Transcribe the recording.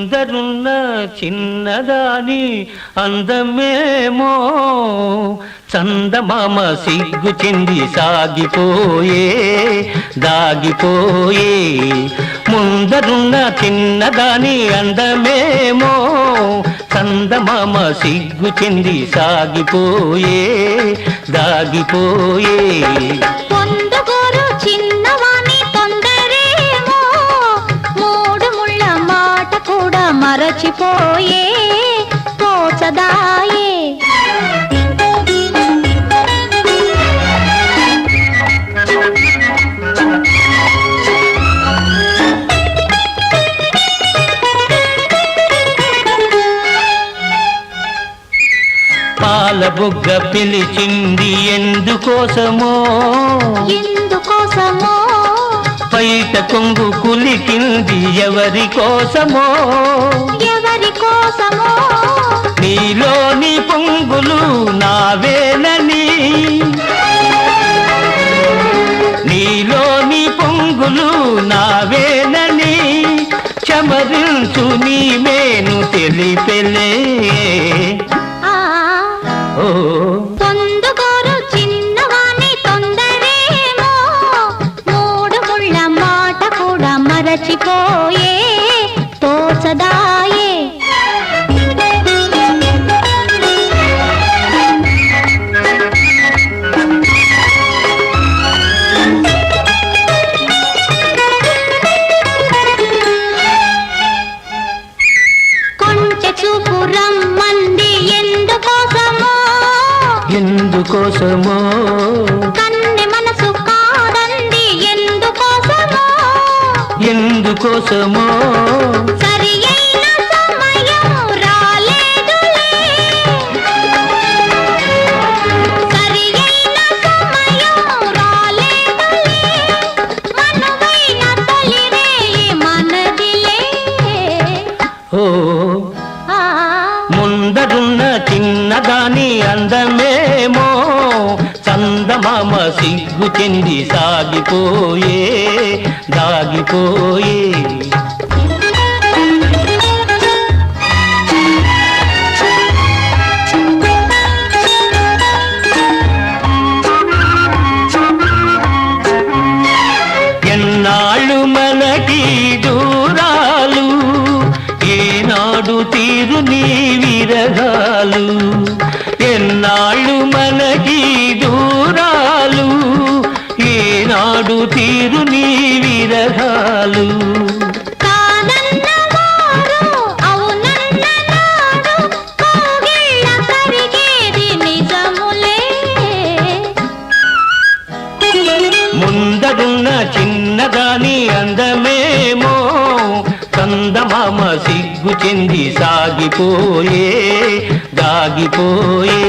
ముందరున్న చిన్నదాని అందమేమో చందమామ సిగ్గు చెంది సాగిపోయే దాగిపోయే. ముందరున్న చిన్నదాని అందమేమో చందమామ సిగ్గు చెంది సాగిపోయే దాగిపోయే. పొందుకోరు చిన్నవాణి తొందరేమో మూడు ముళ్ళ మాట కూడా మరచిపోయే తోచదాయే. పాల బుగ్గ పిలిచింది ఎందుకోసమో ఎందుకోసమో పైట కొంగు కులికింది ఎవరి కోసమో ఎవరి కోసమో నీలోని పొంగులు నావేనని నీలోని పొంగులు నావేనని చమరించు నీ మేను తెలిపెలే. తొందగోరు చిన్నవాణి తొందరేమో మూడు ముళ్ళ మాట కూడా మరచిపోయే తోచదాయే. కొంచె చూపు రమ్మంది ఎందుకోసమో ఎందుకోసమో కన్నె మనసు కాదండి ఎందుకోసమో ఎందుకోసమో సరి అయిన సమయం రాలేదులే సరి అయిన సమయం రాలేదులే మనువైన తొలిరే మనదిలే. ముందరున్న చిన్నదాని అందమేమో చందమామ సిగ్గు చెంది సాగిపోయే దాగిపోయే. ఎన్నాళ్ళు మనకి దూరాలు ఏనాడు తీరు నీ విరగాలు. ఎన్నాళ్ళు మనకి దూరాలు ఏనాడు తీరు నీ విరగాలు. కాదన్నవారు అవునన్ననాడు కోగిళ్ళ కరిగేది నిజములే. ముందరున్న చిన్నదాని అందమేమో చందమామ సిగ్గు చెంది సాగిపోయే దాగిపోయే.